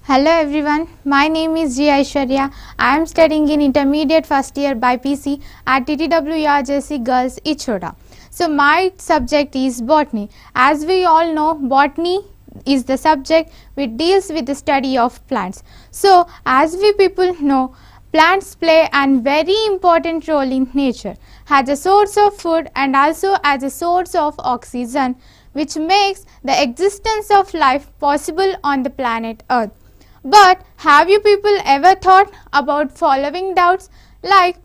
Hello everyone, my name is G. Aishwarya. I am studying in intermediate first year BiPC at TTWREIS Girls Ichoda. So my subject is Botany. As we all know, Botany is the subject which deals with the study of plants. So as we people know, plants play a very important role in nature as a source of food and also as a source of oxygen, which makes the existence of life possible on the planet Earth. But have you people ever thought about following doubts like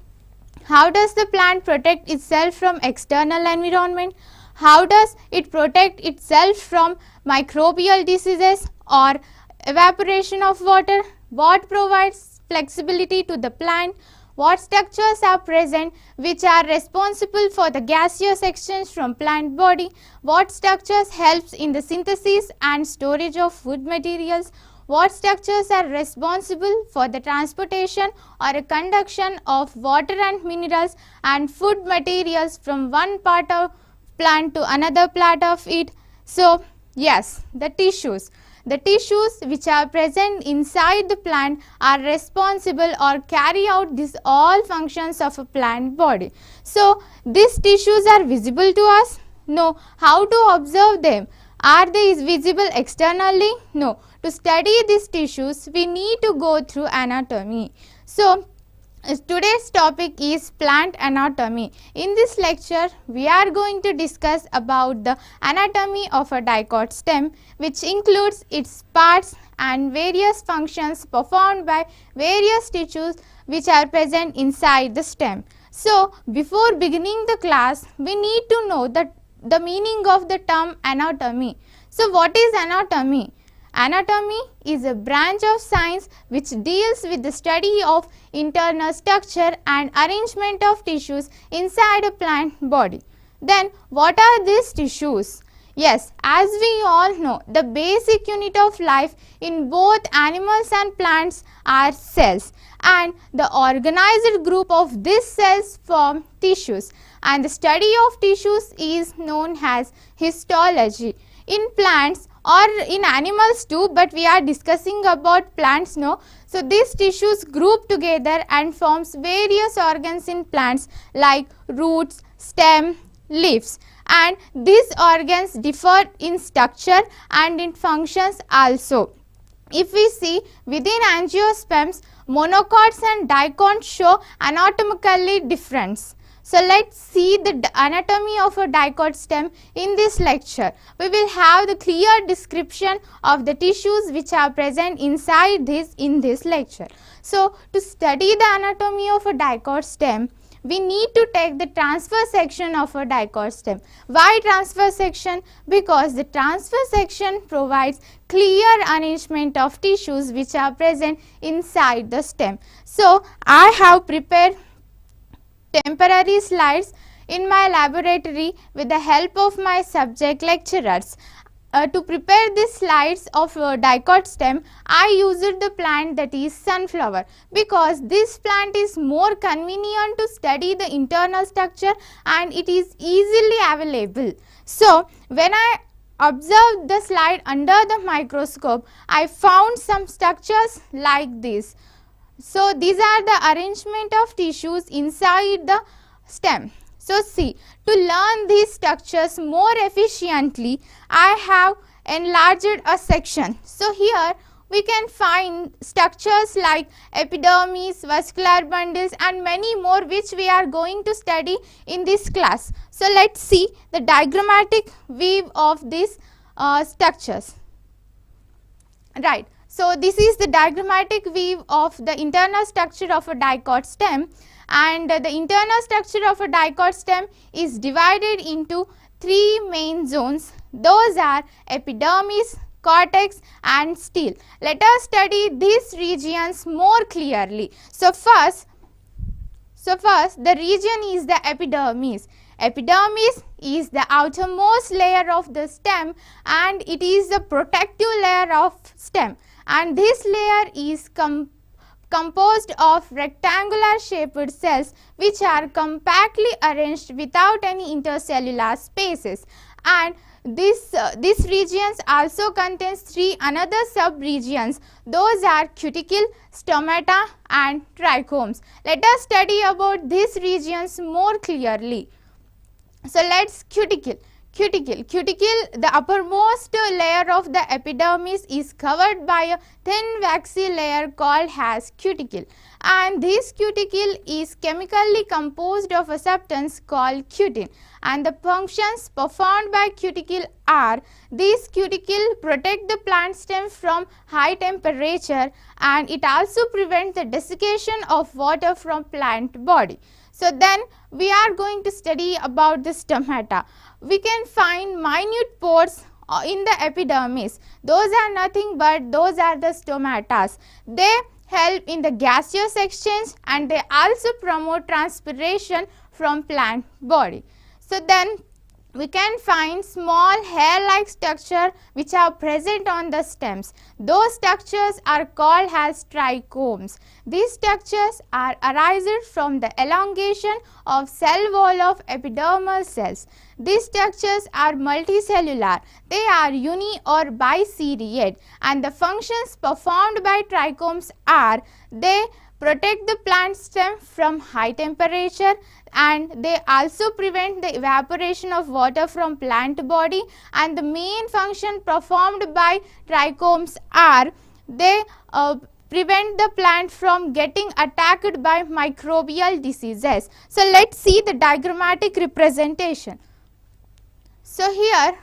how does the plant protect itself from external environment? How does it protect itself from microbial diseases or evaporation of water? What provides flexibility to the plant? What structures are present which are responsible for the gaseous exchange from plant body? What structures helps in the synthesis and storage of food materials? What structures are responsible for the transportation or conduction of water and minerals and food materials from one part of plant to another part of it? So, yes, the tissues. The tissues which are present inside the plant are responsible or carry out these all functions of a plant body. So, these tissues are visible to us? No. How to observe them? Are they visible externally? No. To study these tissues, we need to go through anatomy. So, today's topic is plant anatomy. In this lecture, we are going to discuss about the anatomy of a dicot stem, which includes its parts and various functions performed by various tissues which are present inside the stem. So, before beginning the class, we need to know the meaning of the term anatomy. So, what is anatomy? Anatomy is a branch of science which deals with the study of internal structure and arrangement of tissues inside a plant body. Then what are these tissues? Yes, as we all know, the basic unit of life in both animals and plants are cells, and the organized group of these cells form tissues, and the study of tissues is known as histology. In plants or in animals too, but we are discussing about plants now. So, these tissues group together and forms various organs in plants like roots, stem, leaves, and these organs differ in structure and in functions also. If we see within angiosperms, monocots and dicots show anatomically difference. So, let us see the anatomy of a dicot stem in this lecture. We will have the clear description of the tissues which are present inside this in this lecture. So, to study the anatomy of a dicot stem, we need to take the transverse section of a dicot stem. Why transverse section? Because the transverse section provides clear arrangement of tissues which are present inside the stem. So, I have prepared temporary slides in my laboratory with the help of my subject lecturers. To prepare these slides of dicot stem, I used the plant that is sunflower, because this plant is more convenient to study the internal structure and it is easily available. So, when I observed the slide under the microscope, I found some structures like this. So, these are the arrangement of tissues inside the stem. So, see, to learn these structures more efficiently, I have enlarged a section. So, here we can find structures like epidermis, vascular bundles and many more which we are going to study in this class. So, let us see the diagrammatic weave of these structures. Right. So, this is the diagrammatic weave of the internal structure of a dicot stem, and the internal structure of a dicot stem is divided into three main zones. Those are epidermis, cortex and stele. Let us study these regions more clearly. So, first the region is the epidermis. Epidermis is the outermost layer of the stem and it is the protective layer of stem, and this layer is composed of rectangular shaped cells which are compactly arranged without any intercellular spaces, and This regions also contains 3 another sub-regions. Those are cuticle, stomata and trichomes. Let us study about these regions more clearly. So, let us cuticle. The uppermost layer of the epidermis is covered by a thin waxy layer called as cuticle, and this cuticle is chemically composed of a substance called cutin, and the functions performed by cuticle are: this cuticle protect the plant stem from high temperature, and it also prevents the desiccation of water from plant body. So, then we are going to study about the stomata. We can find minute pores in the epidermis. Those are nothing but those are the stomatas. They help in the gaseous exchange and they also promote transpiration from plant body. So, then we can find small hair-like structure which are present on the stems. Those structures are called as trichomes. These structures are arising from the elongation of cell wall of epidermal cells. These structures are multicellular. They are uni or biseriate, and the functions performed by trichomes are: they protect the plant stem from high temperature, and they also prevent the evaporation of water from plant body, and the main function performed by trichomes are: they prevent the plant from getting attacked by microbial diseases. So, let us see the diagrammatic representation. So, here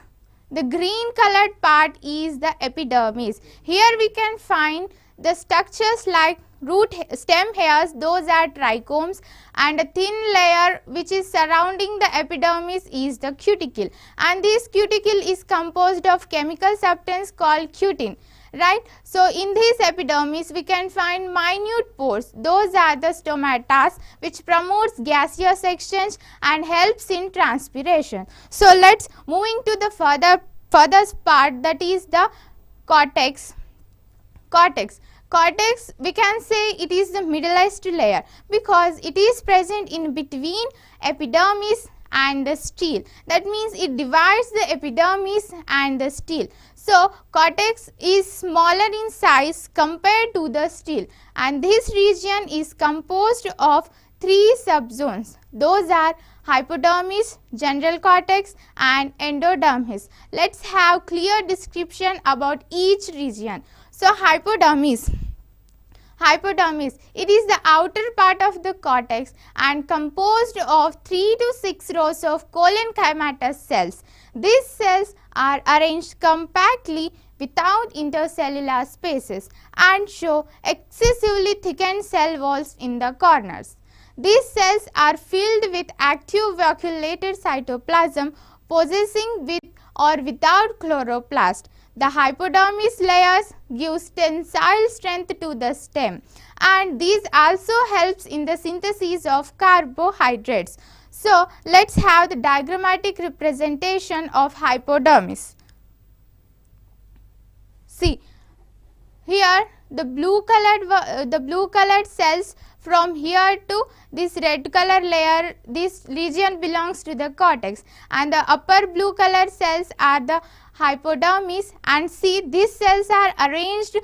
the green colored part is the epidermis. Here we can find the structures like root stem hairs, those are trichomes, and a thin layer which is surrounding the epidermis is the cuticle, and this cuticle is composed of chemical substance called cutin, right. So, in this epidermis we can find minute pores, those are the stomatas, which promotes gaseous exchange and helps in transpiration. So, let us moving to the furthest part, that is the cortex. Cortex, we can say it is the middlemost layer because it is present in between epidermis and the stele. That means it divides the epidermis and the stele. So, cortex is smaller in size compared to the stele, and this region is composed of 3 subzones. Those are hypodermis, general cortex and endodermis. Let us have clear description about each region. So, hypodermis, it is the outer part of the cortex and composed of 3 to 6 rows of collenchymatous cells. These cells are arranged compactly without intercellular spaces and show excessively thickened cell walls in the corners. These cells are filled with active vacuolated cytoplasm possessing with or without chloroplast. The hypodermis layers gives tensile strength to the stem, and these also helps in the synthesis of carbohydrates. So, let us have the diagrammatic representation of hypodermis. See, here the blue colored cells from here to this red color layer, this region belongs to the cortex, and the upper blue colored cells are the hypodermis, and see these cells are arranged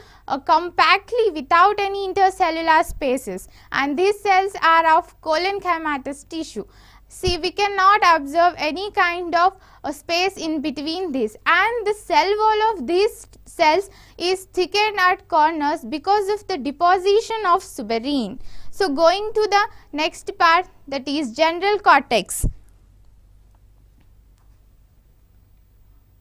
compactly without any intercellular spaces, and these cells are of collenchymatous tissue. See, we cannot observe any kind of space in between this, and the cell wall of these cells is thickened at corners because of the deposition of suberin. So, going to the next part, that is general cortex.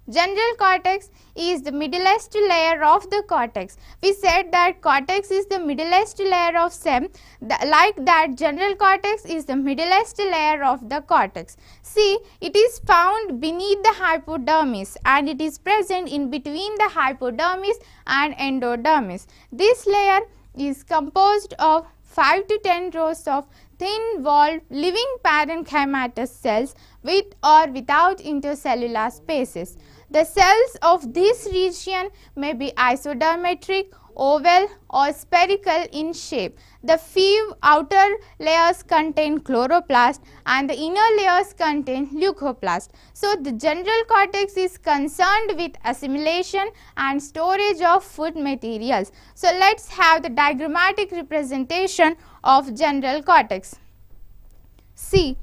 General cortex is the middlemost layer of the cortex. We said that cortex is the middlemost layer of stem, like that general cortex is the middlemost layer of the cortex. See, it is found beneath the hypodermis and it is present in between the hypodermis and endodermis. This layer is composed of 5 to 10 rows of thin walled living parenchymatous cells with or without intercellular spaces. The cells of this region may be isodermatic oval or spherical in shape. The few outer layers contain chloroplast and the inner layers contain leucoplast. So, the general cortex is concerned with assimilation and storage of food materials. So, let us have the diagrammatic representation of general cortex. See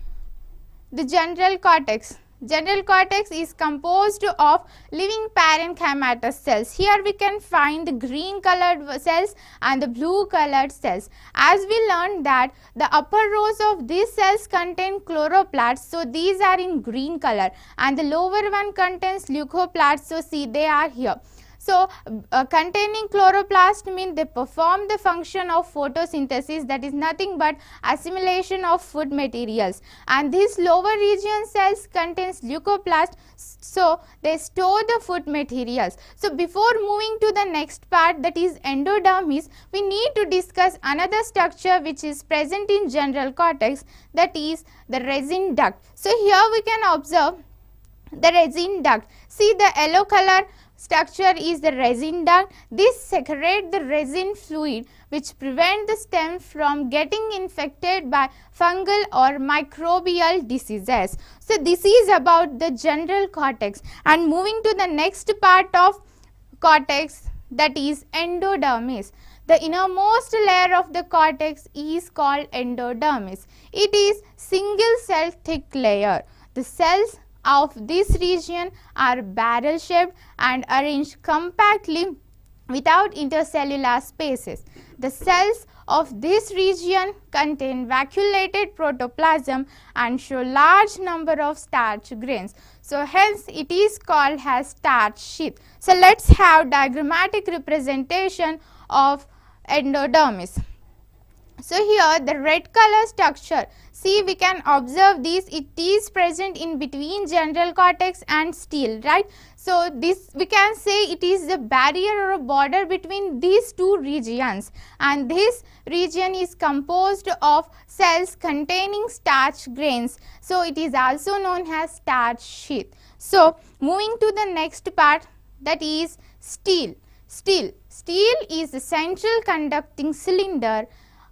the general cortex. General cortex is composed of living parenchymatous cells. Here we can find the green colored cells and the blue colored cells. As we learned that the upper rows of these cells contain chloroplasts, so these are in green color, and the lower one contains leucoplasts, so see they are here. So, containing chloroplast means they perform the function of photosynthesis, that is nothing but assimilation of food materials, and these lower region cells contains leucoplast, so they store the food materials. So, before moving to the next part, that is endodermis, we need to discuss another structure which is present in general cortex, that is the resin duct. So, here we can observe the resin duct. See the yellow color structure is the resin duct. This secretes the resin fluid which prevent the stem from getting infected by fungal or microbial diseases. So, this is about the general cortex, and moving to the next part of cortex, that is endodermis. The innermost layer of the cortex is called endodermis. It is single cell thick layer. The cells of this region are barrel shaped and arranged compactly without intercellular spaces. The cells of this region contain vacuolated protoplasm and show large number of starch grains. So, hence it is called as starch sheath. So, let us have diagrammatic representation of endodermis. So, here the red color structure, see we can observe this, it is present in between general cortex and stele, right. So, this we can say it is the barrier or a border between these two regions, and this region is composed of cells containing starch grains. So, it is also known as starch sheath. So, moving to the next part, that is stele. Stele is the central conducting cylinder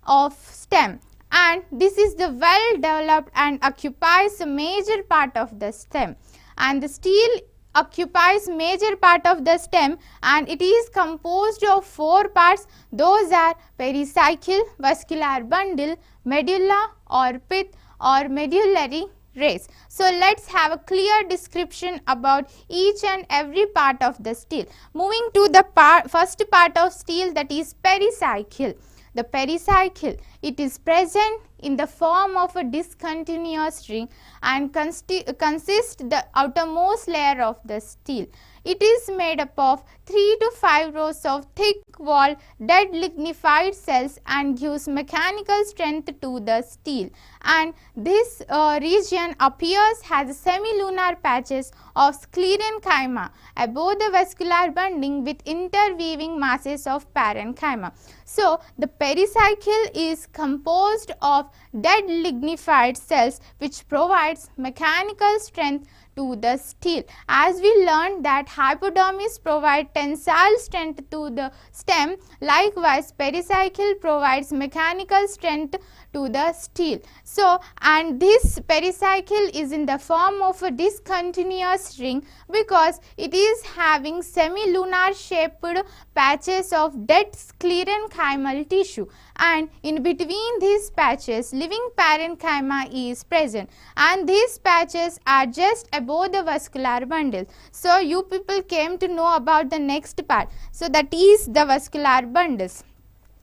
of stem, and this is the well developed and occupies a major part of the stem, and the stele occupies major part of the stem, and it is composed of 4 parts. Those are pericycle, vascular bundle, medulla or pith or medullary rays. So, let us have a clear description about each and every part of the stele. Moving to the first part of stele, that is pericycle. The pericycle, it is present in the form of a discontinuous ring and consists the outermost layer of the stele. It is made up of 3 to 5 rows of thick walled dead lignified cells and gives mechanical strength to the stele, and this region appears as semi-lunar patches of sclerenchyma above the vascular bundling with interweaving masses of parenchyma. So, the pericycle is composed of dead lignified cells which provides mechanical strength to the stele. As we learned that hypodermis provide tensile strength to the stem, likewise pericycle provides mechanical strength to the stele. So, and this pericycle is in the form of a discontinuous ring because it is having semi-lunar shaped patches of dead sclerenchymal tissue, and in between these patches living parenchyma is present, and these patches are just above the vascular bundle. So, you people came to know about the next part. So, that is the vascular bundles.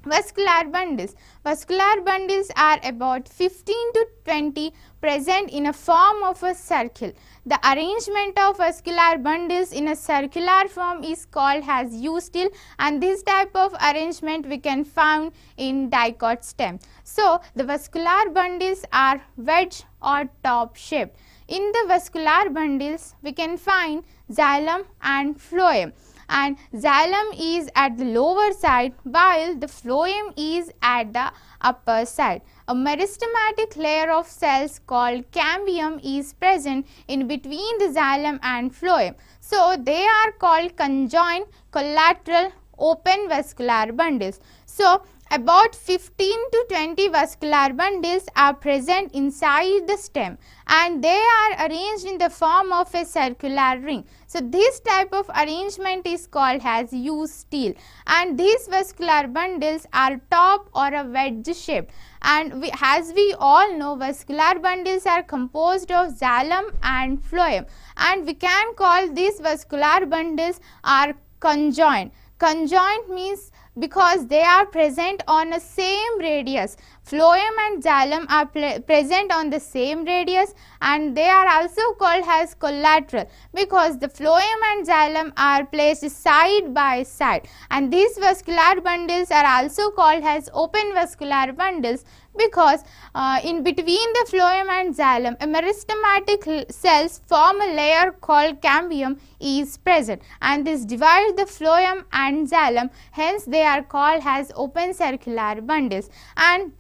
Vascular bundles are about 15 to 20 present in a form of a circle. The arrangement of vascular bundles in a circular form is called as U-stele, and this type of arrangement we can find in dicot stem. So, the vascular bundles are wedge or top shaped. In the vascular bundles we can find xylem and phloem, and xylem is at the lower side while the phloem is at the upper side. A meristematic layer of cells called cambium is present in between the xylem and phloem. So, they are called conjoined, collateral, open vascular bundles. So, about 15 to 20 vascular bundles are present inside the stem and they are arranged in the form of a circular ring. So, this type of arrangement is called as U-stele, and these vascular bundles are top or a wedge shaped, and as we all know, vascular bundles are composed of xylem and phloem, and we can call these vascular bundles are conjoined. Conjoined means because they are present on a same radius. Phloem and xylem are present on the same radius, and they are also called as collateral because the phloem and xylem are placed side by side, and these vascular bundles are also called as open vascular bundles because in between the phloem and xylem a meristematic cells form a layer called cambium is present, and this divides the phloem and xylem, hence they are called as open circular bundles. And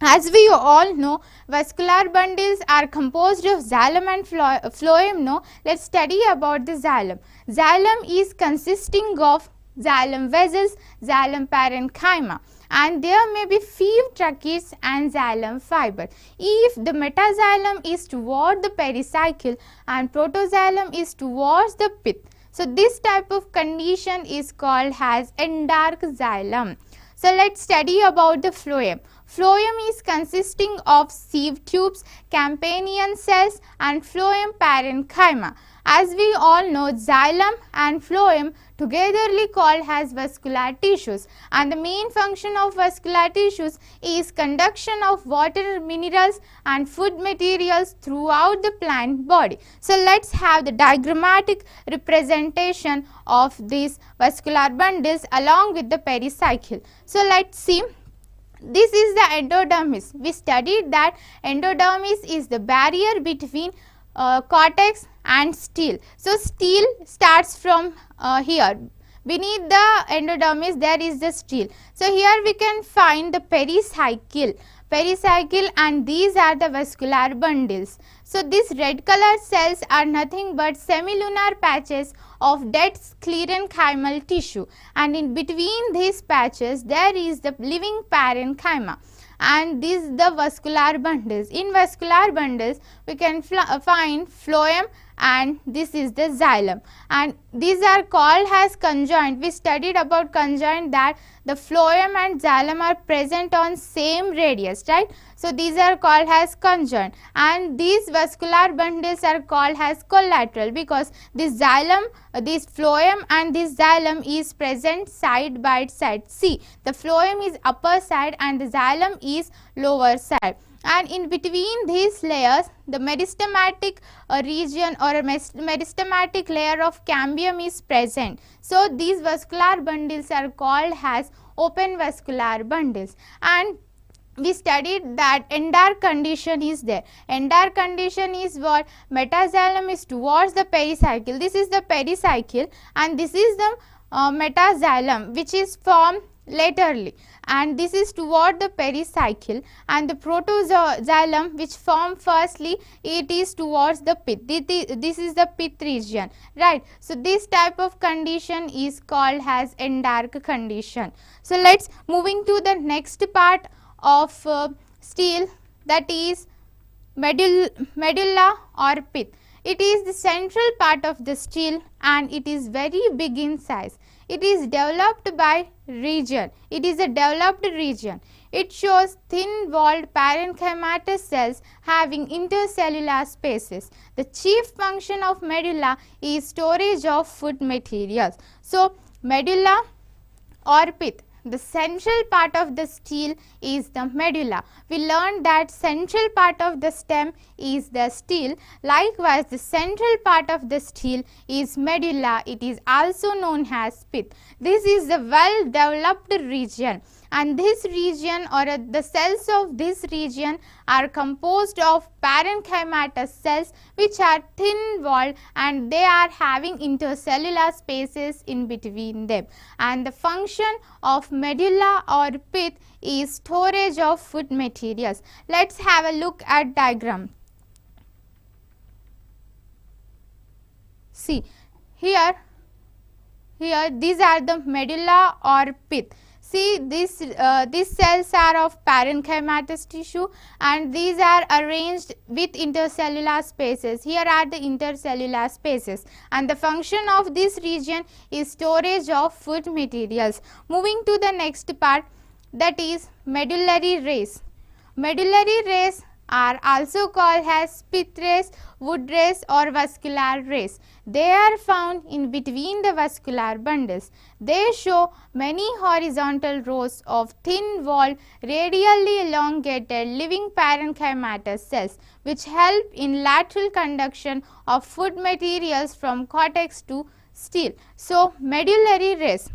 as we all know, vascular bundles are composed of xylem and phloem. No, let's study about the xylem. Xylem is consisting of xylem vessels, xylem parenchyma, and there may be few tracheids and xylem fiber. If the metaxylem is toward the pericycle and protoxylem is towards the pith, so this type of condition is called as endark xylem. So let's study about the phloem. Phloem is consisting of sieve tubes, campanian cells and phloem parenchyma. As we all know, xylem and phloem togetherly called as vascular tissues, and the main function of vascular tissues is conduction of water, minerals and food materials throughout the plant body. So let's have the diagrammatic representation of these vascular bundles along with the pericycle. So let's see. This is the endodermis. We studied that endodermis is the barrier between cortex and stele. So stele starts from here. Beneath the endodermis there is the stele. So here we can find the pericycle. And these are the vascular bundles. So these red color cells are nothing but semi-lunar patches of dead sclerenchymal tissue, and in between these patches there is the living parenchyma, and these the vascular bundles. In vascular bundles we can find phloem and this is the xylem, and these are called as conjoined. We studied about conjoined that the phloem and xylem are present on same radius, right? So these are called as conjoined, and these vascular bundles are called as collateral because this xylem, this phloem and this xylem is present side by side. See, the phloem is upper side and the xylem is lower side, and in between these layers the meristematic region or a meristematic layer of cambium is present. So these vascular bundles are called as open vascular bundles, and we studied that endark condition is there. Endark condition is what? Metaxylem is towards the pericycle. This is the pericycle and this is the metaxylem which is formed laterally, and this is toward the pericycle, and the protoxylem which form firstly, it is towards the pith. This is the pith region, right? So this type of condition is called as endark condition. So let's moving to the next part of stele, that is medulla or pith. It is the central part of the stele and it is very big in size. It is developed by region. It is a developed region. It shows thin walled parenchymatous cells having intercellular spaces. The chief function of medulla is storage of food materials. So medulla or pith, the central part of the stele is the medulla. We learned that central part of the stem is the stele. Likewise, the central part of the stele is medulla. It is also known as pith. This is the well developed region, and this region or the cells of this region are composed of parenchymatous cells which are thin walled and they are having intercellular spaces in between them, and the function of medulla or pith is storage of food materials. Let's have a look at diagram. See, here here these are the medulla or pith. See, these cells are of parenchymatous tissue and these are arranged with intercellular spaces. Here are the intercellular spaces and the function of this region is storage of food materials. Moving to the next part, that is medullary rays. Medullary rays are also called as pith rays, wood rays or vascular rays. They are found in between the vascular bundles. They show many horizontal rows of thin-walled, radially elongated living parenchymatous cells which help in lateral conduction of food materials from cortex to stele. So, medullary rays.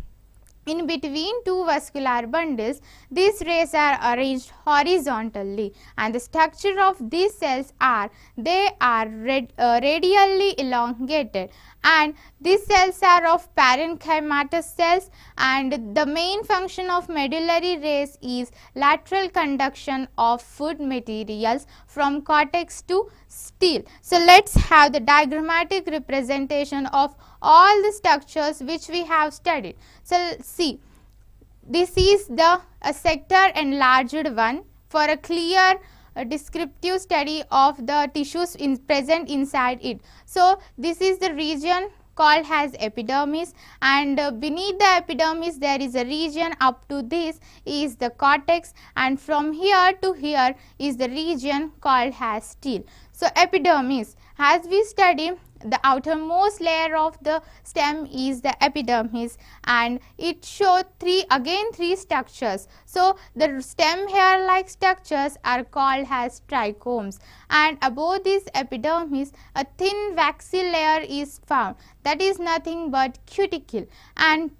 In between two vascular bundles, these rays are arranged horizontally and the structure of these cells are, they are radially elongated and these cells are of parenchymatous cells and the main function of medullary rays is lateral conduction of food materials from cortex to stele. So, let us have the diagrammatic representation of all the structures which we have studied. So, see, this is the sector enlarged one for a clear descriptive study of the tissues present inside it. So, this is the region called as epidermis and beneath the epidermis there is a region up to this is the cortex and from here to here is the region called as stele. So, epidermis, as we study, the outermost layer of the stem is the epidermis and it shows three structures. So, the stem hair like structures are called as trichomes and above this epidermis a thin waxy layer is found, that is nothing but cuticle, and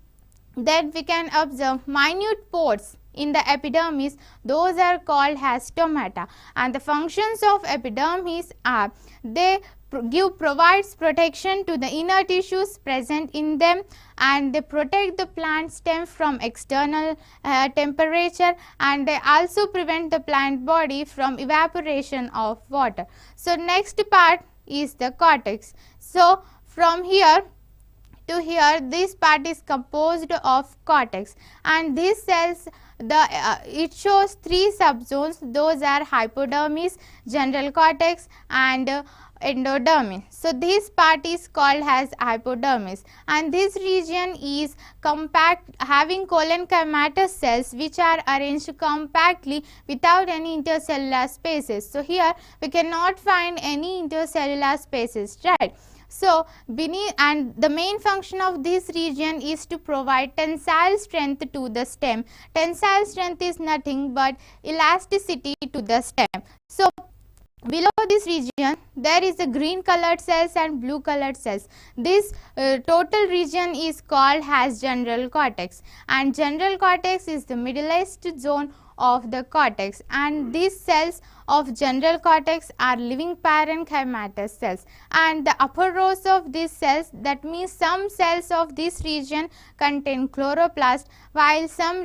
then we can observe minute pores in the epidermis, those are called as stomata and the functions of epidermis are they provides protection to the inner tissues present in them and they protect the plant stem from external temperature and they also prevent the plant body from evaporation of water. So, next part is the cortex. So, from here to here this part is composed of cortex and these cells it shows three subzones, those are hypodermis, general cortex and endodermis. So, this part is called as hypodermis and this region is compact having collenchymatous cells which are arranged compactly without any intercellular spaces. So, here we cannot find any intercellular spaces, right. So, beneath and the main function of this region is to provide tensile strength to the stem. Tensile strength is nothing but elasticity to the stem. So, below this region there is a green colored cells and blue colored cells. This total region is called as general cortex and general cortex is the middlemost zone of the cortex and these cells of general cortex are living parenchymatous cells and the upper rows of these cells, that means some cells of this region contain chloroplast while some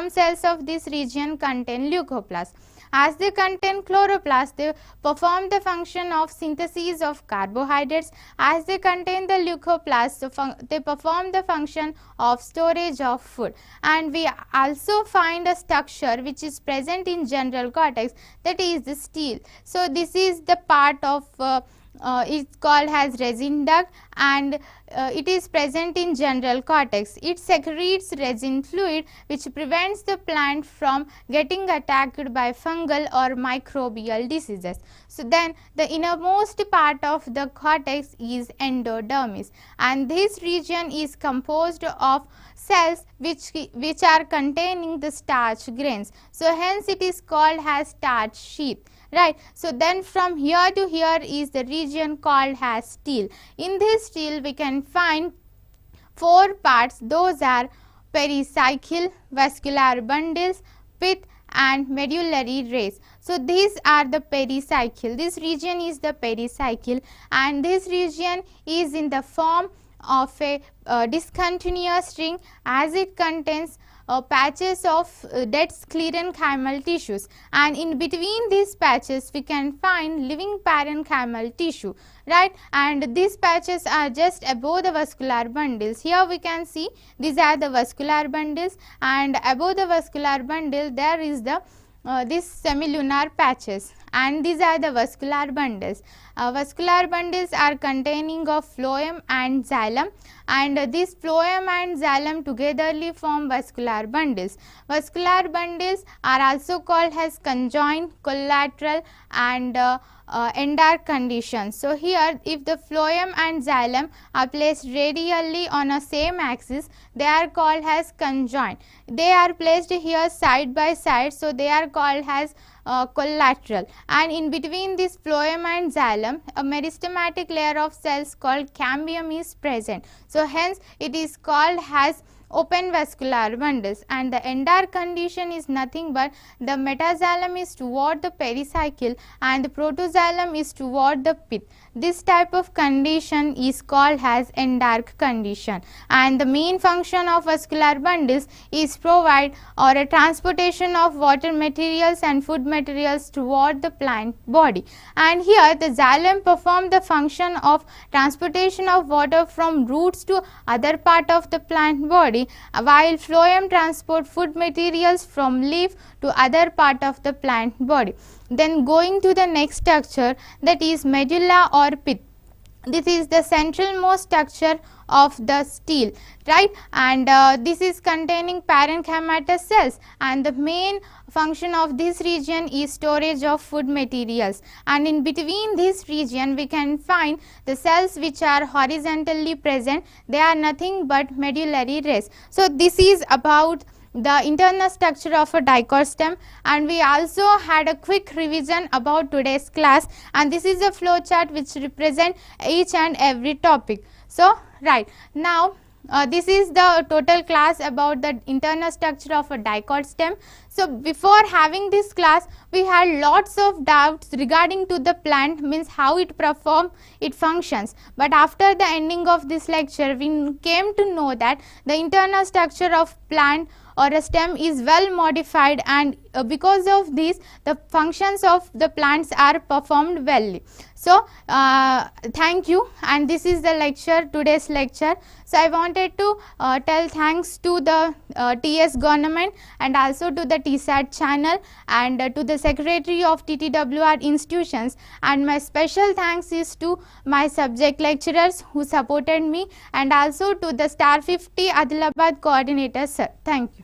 cells of this region contain leucoplast. As they contain chloroplast, they perform the function of synthesis of carbohydrates. As they contain the leucoplast, so they perform the function of storage of food. And we also find a structure which is present in general cortex, that is the stele. So, this is the part of it's called as resin duct and it is present in general cortex. It secretes resin fluid which prevents the plant from getting attacked by fungal or microbial diseases. So, then the innermost part of the cortex is endodermis and this region is composed of cells which are containing the starch grains. So, hence it is called as starch sheath. Right. So, then from here to here is the region called as stele. In this stele we can find four parts, those are pericycle, vascular bundles, pith and medullary rays. So, these are the pericycle, this region is the pericycle and this region is in the form of a discontinuous ring as it contains patches of dead sclerenchymal tissues, and in between these patches we can find living parenchymal tissue, right, and these patches are just above the vascular bundles. Here we can see these are the vascular bundles, and above the vascular bundle there is the this semi-lunar patches, and these are the vascular bundles. Vascular bundles are containing of phloem and xylem, and this phloem and xylem togetherly form vascular bundles. Vascular bundles are also called as conjoined, collateral and endark conditions. So, here if the phloem and xylem are placed radially on a same axis, they are called as conjoined. They are placed here side by side, so they are called as collateral, and in between this phloem and xylem a meristematic layer of cells called cambium is present. So, hence it is called as open vascular bundles, and the endark condition is nothing but the metaxylem is toward the pericycle and the protoxylem is toward the pith. This type of condition is called as endark condition, and the main function of vascular bundles is provide or a transportation of water materials and food materials toward the plant body, and here the xylem perform the function of transportation of water from roots to other part of the plant body, while phloem transport food materials from leaf to other part of the plant body. Then going to the next structure, that is medulla or pith. This is the centralmost structure of the stele, right, and this is containing parenchymatous cells, and the main function of this region is storage of food materials, and in between this region we can find the cells which are horizontally present. They are nothing but medullary rays. So, this is about the internal structure of a dicot stem, and we also had a quick revision about today's class, and this is a flow chart which represent each and every topic. So, right now this is the total class about the internal structure of a dicot stem. So, before having this class we had lots of doubts regarding to the plant, means how it perform it functions, but after the ending of this lecture we came to know that the internal structure of plant or a stem is well modified, and because of this the functions of the plants are performed well. So, thank you, and this is the lecture, today's lecture. So, I wanted to tell thanks to the TS government and also to the TSAT channel and to the secretary of TTWR institutions, and my special thanks is to my subject lecturers who supported me, and also to the Star 50 Adilabad coordinator sir. Thank you.